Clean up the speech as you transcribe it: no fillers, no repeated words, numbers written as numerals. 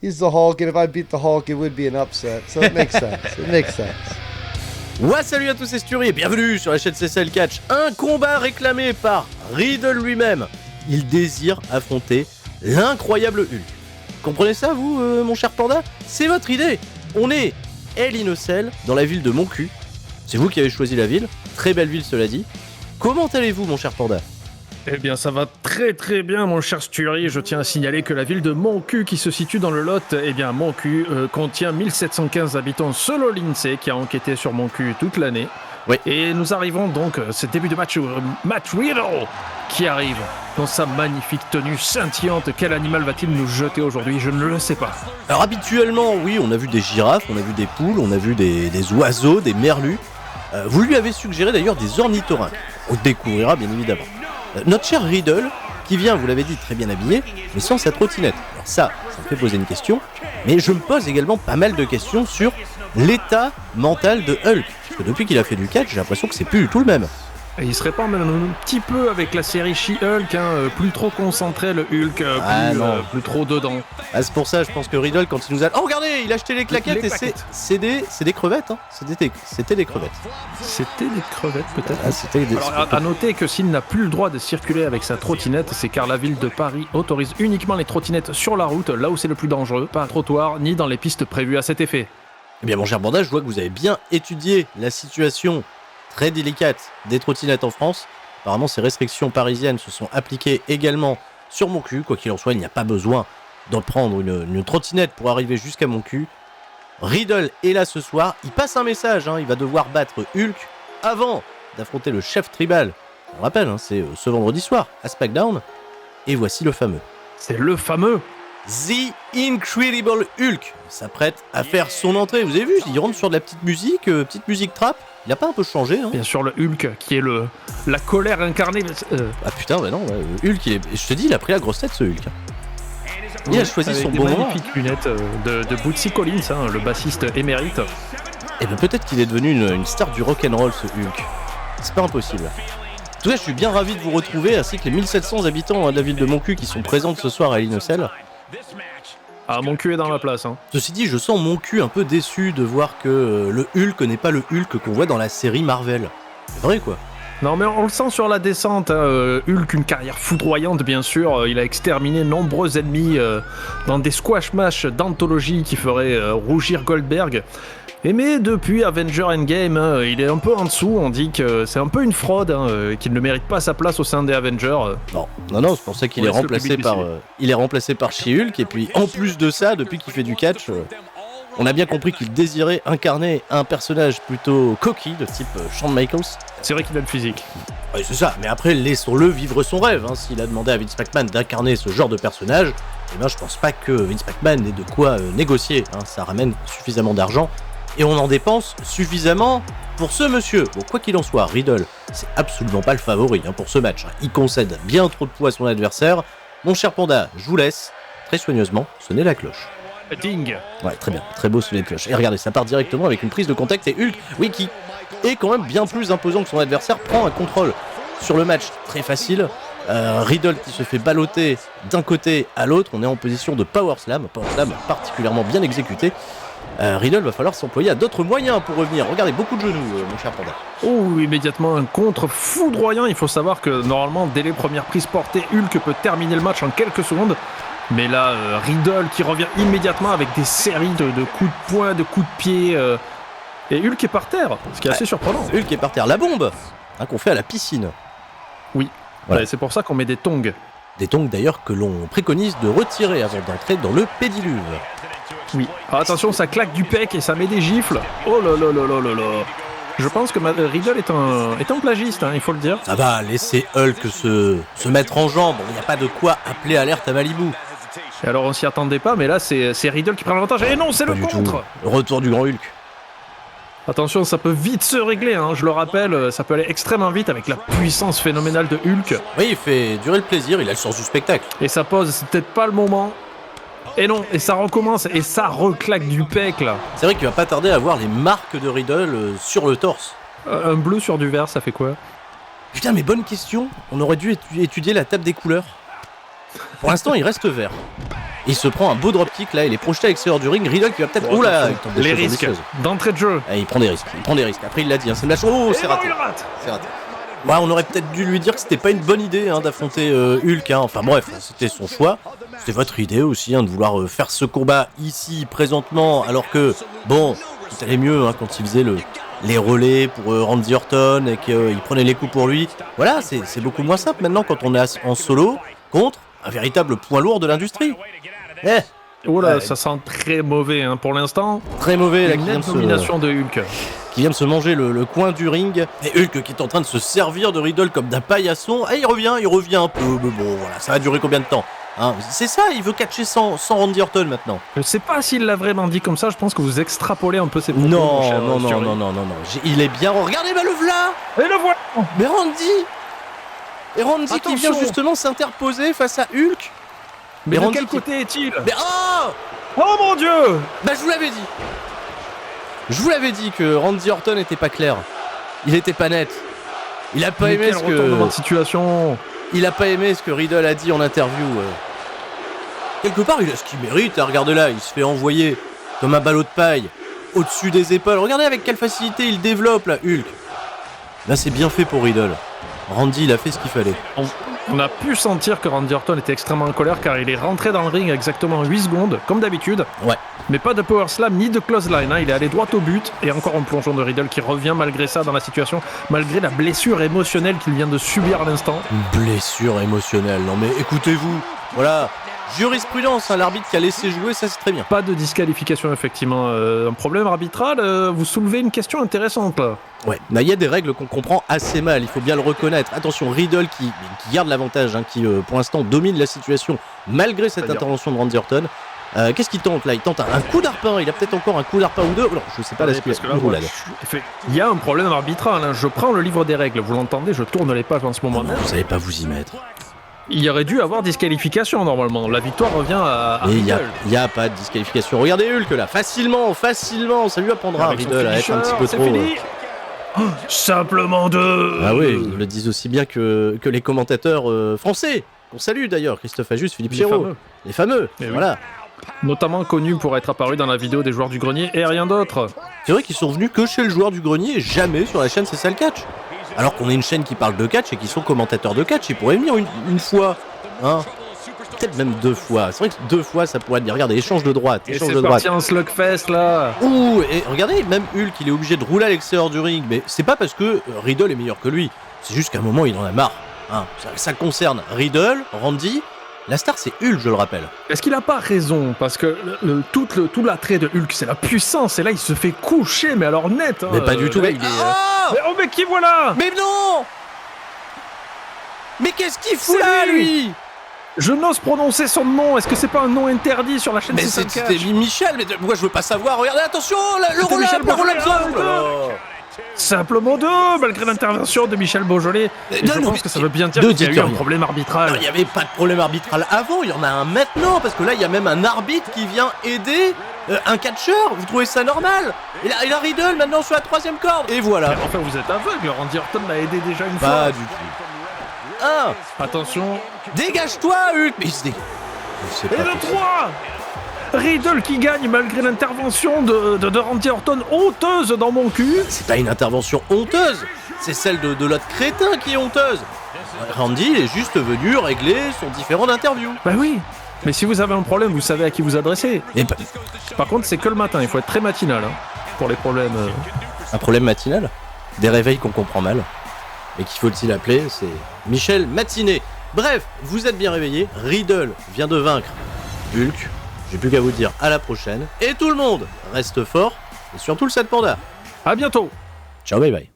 He's the Hulk, and if I beat the Hulk, it would be an upset. So it makes sense. It makes sense. Ouais, salut à tous, c'est Sturi et bienvenue sur la chaîne CCL Catch. Un combat réclamé par Riddle lui-même. Il désire affronter l'incroyable Hulk. Comprenez ça, vous, mon cher panda? C'est votre idée. On est Hell in a Cell, dans la ville de Moncu. C'est vous qui avez choisi la ville. Très belle ville, cela dit. Comment allez-vous, mon cher panda? Eh bien, ça va très très bien, mon cher Sturi. Je tiens à signaler que la ville de Moncu, qui se situe dans le Lot, eh bien, Moncu contient 1715 habitants selon l'INSEE, qui a enquêté sur Moncu toute l'année. Oui. Et nous arrivons donc, ce début de match, Matt Riddle, qui arrive dans sa magnifique tenue scintillante. Quel animal va-t-il nous jeter aujourd'hui? Je ne le sais pas. Alors, habituellement, oui, on a vu des girafes, on a vu des poules, on a vu des oiseaux, des merlus. Vous lui avez suggéré d'ailleurs des ornithorynques. On découvrira bien évidemment. Notre cher Riddle, qui vient, vous l'avez dit, très bien habillé, mais sans sa trottinette. Alors ça me fait poser une question, mais je me pose également pas mal de questions sur l'état mental de Hulk. Parce que depuis qu'il a fait du catch, j'ai l'impression que c'est plus du tout le même. Et il se répand même un petit peu avec la série She-Hulk, plus trop concentré le Hulk, plus trop dedans. Ah, c'est pour ça, je pense que Riddle, quand il nous a... Oh, regardez, il a acheté les claquettes c'est des crevettes, hein. C'était des crevettes. C'était des crevettes, peut-être. Ah, c'était des... Alors, à noter que s'il n'a plus le droit de circuler avec sa trottinette, c'est car la ville de Paris autorise uniquement les trottinettes sur la route, là où c'est le plus dangereux, pas à trottoir, ni dans les pistes prévues à cet effet. Eh bien, mon cher Banda, je vois que vous avez bien étudié la situation très délicate des trottinettes en France. Apparemment, ces restrictions parisiennes se sont appliquées également sur Moncu. Quoi qu'il en soit, il n'y a pas besoin d'en prendre une trottinette pour arriver jusqu'à Moncu. Riddle est là ce soir. Il passe un message, hein. Il va devoir battre Hulk avant d'affronter le chef tribal. On rappelle, hein, c'est ce vendredi soir à SmackDown. Et voici le fameux. C'est le fameux The Incredible Hulk s'apprête à faire son entrée. Vous avez vu, il rentre sur de la petite musique trap. Il a pas un peu changé, hein? Bien sûr, le Hulk, qui est la colère incarnée. Ah putain, bah non, Hulk, je te dis, il a pris la grosse tête, ce Hulk. Il a choisi son bon moment. Magnifiques lunettes de Bootsy Collins, hein, le bassiste émérite. Et ben peut-être qu'il est devenu une star du rock'n'roll, ce Hulk. C'est pas impossible. En tout cas, je suis bien ravi de vous retrouver, ainsi que les 1700 habitants de la ville de Moncu qui sont présents ce soir à Hell in a Cell. Ah, mon cul est dans la place, hein. Ceci dit, je sens mon cul un peu déçu de voir que le Hulk n'est pas le Hulk qu'on voit dans la série Marvel. C'est vrai, quoi. Non, mais on le sent sur la descente, hein. Hulk, une carrière foudroyante, bien sûr. Il a exterminé nombreux ennemis dans des squash match d'anthologie qui feraient rougir Goldberg. Mais depuis Avengers Endgame, hein, il est un peu en dessous. On dit que c'est un peu une fraude, hein, qu'il ne mérite pas sa place au sein des Avengers. Non, c'est pour ça qu'il est remplacé par She-Hulk. Et puis, en plus de ça, depuis qu'il fait du catch, on a bien compris qu'il désirait incarner un personnage plutôt coquille, de type Shawn Michaels. C'est vrai qu'il a le physique. Oui, c'est ça, mais après, laissons-le vivre son rêve. Hein. S'il a demandé à Vince McMahon d'incarner ce genre de personnage, eh ben, je pense pas que Vince McMahon ait de quoi négocier. Hein. Ça ramène suffisamment d'argent. Et on en dépense suffisamment pour ce monsieur. Bon, quoi qu'il en soit, Riddle, c'est absolument pas le favori pour ce match. Il concède bien trop de poids à son adversaire. Mon cher panda, je vous laisse très soigneusement sonner la cloche. Ding. Ouais, très bien, très beau sonner de cloche. Et regardez, ça part directement avec une prise de contact et Hulk, oui, qui est quand même bien plus imposant que son adversaire, prend un contrôle sur le match très facile. Riddle qui se fait balloter d'un côté à l'autre. On est en position de Power Slam particulièrement bien exécuté. Riddle va falloir s'employer à d'autres moyens pour revenir. Regardez, beaucoup de genoux, mon cher panda. Oh, immédiatement un contre foudroyant. Il faut savoir que normalement, dès les premières prises portées, Hulk peut terminer le match en quelques secondes. Mais là, Riddle qui revient immédiatement avec des séries de coups de poing, de coups de pied. Et Hulk est par terre, ce qui est assez surprenant. Hulk est par terre. La bombe qu'on fait à la piscine. Oui, voilà. C'est pour ça qu'on met des tongs. Des tongs d'ailleurs que l'on préconise de retirer avant d'entrer dans le pédiluve. Oui. Alors attention, ça claque du pec et ça met des gifles. Oh là là là là là là. Je pense que Riddle est un plagiste, hein, il faut le dire. Ça va, laisser Hulk se mettre en jambe. Il n'y a pas de quoi appeler alerte à Malibu. Et alors on s'y attendait pas, mais là c'est Riddle qui prend l'avantage. Et non, c'est le contre. Le retour du grand Hulk. Attention, ça peut vite se régler, hein. Je le rappelle, ça peut aller extrêmement vite avec la puissance phénoménale de Hulk. Oui, il fait durer le plaisir, il a le sens du spectacle. Et ça pose, c'est peut-être pas le moment. Et non, et ça recommence, et ça reclaque du pec, là. C'est vrai qu'il va pas tarder à voir les marques de Riddle sur le torse. Un bleu sur du vert, ça fait quoi? Putain, mais bonne question. On aurait dû étudier la table des couleurs. Pour l'instant, il reste vert. Il se prend un beau dropkick là, il est projeté à l'extérieur du ring. Riddle qui va peut-être. Oh là, il tente des les choses risques ambitieuses. d'entrée de jeu. Il prend des risques. Après, il l'a dit, hein, c'est une lâche. Oh, c'est Et non, raté. il rate. C'est raté. Ouais, on aurait peut-être dû lui dire que c'était pas une bonne idée d'affronter Hulk. Enfin bref, c'était son choix. C'était votre idée aussi de vouloir faire ce combat ici, présentement, alors que, bon, tout allait mieux quand il faisait les relais pour Randy Orton et qu'il prenait les coups pour lui. Voilà, c'est beaucoup moins simple maintenant quand on est en solo contre un véritable poids lourd de l'industrie. Oh là, ça sent très mauvais pour l'instant. Très mauvais là, Une nette domination de Hulk. qui vient de se manger le coin du ring. Et Hulk qui est en train de se servir de Riddle comme d'un paillasson. Et il revient un peu. Mais bon, voilà, ça va durer combien de temps c'est ça, il veut catcher sans Randy Orton maintenant. Je sais pas s'il l'a vraiment dit comme ça, je pense que vous extrapolez un peu ses propos. Non. Il est bien. Regardez, le v'là. Et le voilà. Mais Randy qui Attention. vient justement s'interposer face à Hulk. Mais de Randy quel côté est-il? Mais Oh mon dieu! Bah je vous l'avais dit que Randy Orton était pas clair. Il était pas net. Il a pas Mais aimé quel ce retournement que de situation. il a pas aimé ce que Riddle a dit en interview. Quelque part, il a ce qu'il mérite. Regardez là, il se fait envoyer comme un ballot de paille au-dessus des épaules. Regardez avec quelle facilité il développe là, Hulk. Là, c'est bien fait pour Riddle. Randy, il a fait ce qu'il fallait. On a pu sentir que Randy Orton était extrêmement en colère car il est rentré dans le ring exactement 8 secondes, comme d'habitude. Ouais. Mais pas de power slam ni de clothesline. Il est allé droit au but et encore un plongeon de Riddle qui revient malgré ça dans la situation, malgré la blessure émotionnelle qu'il vient de subir à l'instant. Une blessure émotionnelle. Non mais écoutez-vous. Voilà. Jurisprudence, l'arbitre qui a laissé jouer, ça c'est très bien. Pas de disqualification effectivement. Un problème arbitral, vous soulevez une question intéressante là. Ouais, il y a des règles qu'on comprend assez mal, il faut bien le reconnaître. Attention, Riddle qui garde l'avantage, qui pour l'instant domine la situation malgré cette intervention de Randy Orton. Qu'est-ce qu'il tente là? Il tente un coup d'arpin, il a peut-être encore un coup d'arpin ou deux. Non, je sais pas la Parce que là, roulade. il y a un problème arbitral. Je prends le livre des règles, vous l'entendez, je tourne les pages en ce moment même. Vous savez pas vous y mettre. Il y aurait dû avoir disqualification normalement. La victoire revient à Mais il Riddle. y a pas de disqualification. Regardez Hulk là, facilement, ça lui apprendra à Avec son Riddle à être un petit peu c'est trop. fini. Simplement deux. Ah oui, ils le disent aussi bien que les commentateurs français, qu'on salue d'ailleurs, Christophe Ajus, Philippe Chéreau. Les fameux, Eh oui. voilà. Notamment connus pour être apparus dans la vidéo des joueurs du grenier et rien d'autre. C'est vrai qu'ils sont venus que chez le joueur du grenier et jamais sur la chaîne C'est ça le catch. Alors qu'on est une chaîne qui parle de catch et qui sont commentateurs de catch, ils pourraient venir une fois, peut-être même 2 fois. C'est vrai que 2 fois ça pourrait être bien. Regardez, échange de droite, Et échange c'est de droite. parti en slugfest là. Ouh, et regardez, même Hulk, il est obligé de rouler à l'extérieur du ring, mais c'est pas parce que Riddle est meilleur que lui. C'est juste qu'à un moment il en a marre. Ça concerne Riddle, Randy. La star c'est Hulk, je le rappelle. Est-ce qu'il a pas raison? Parce que tout l'attrait de Hulk, c'est la puissance. Et là, il se fait coucher, mais alors net. Mais pas du tout. Là, Mais... il est, mais qui voilà? Mais non! Mais qu'est-ce qu'il fout C'est là, lui lui? Je n'ose prononcer son nom. Est-ce que c'est pas un nom interdit sur la chaîne Mais C'est ça le c'était catch. Michel, mais moi je veux pas savoir. Regardez, attention, le C'était Michel roll-up, Beaujolais. Simplement deux, malgré l'intervention de Michel Beaujolais. Et je pense que ça veut bien dire qu'il y a eu un problème arbitral. Il n'y avait pas de problème arbitral avant, il y en a un maintenant, parce que là il y a même un arbitre qui vient aider un catcheur. Vous trouvez ça normal? Il a Riddle maintenant sur la 3ème corde. Et voilà. Enfin, vous êtes aveugle. Randy Orton l'a aidé déjà une fois. Pas du tout. Attention. Dégage-toi, Hulk. Mais il se dégage. Et le 3 Riddle qui gagne malgré l'intervention de Randy Orton honteuse dans mon cul. C'est pas une intervention honteuse, c'est celle de l'autre crétin qui est honteuse. Randy il est juste venu régler son différend d'interview. Bah oui. Mais si vous avez un problème, vous savez à qui vous adresser. Et Par contre, c'est que le matin, il faut être très matinal pour les problèmes. un problème matinal? Des réveils qu'on comprend mal. Et qu'il faut-il appeler? C'est Michel Matiné. Bref, vous êtes bien réveillés. Riddle vient de vaincre Hulk. J'ai plus qu'à vous dire à la prochaine. Et tout le monde reste fort. Et surtout le 7 Panda. À bientôt. Ciao, bye bye.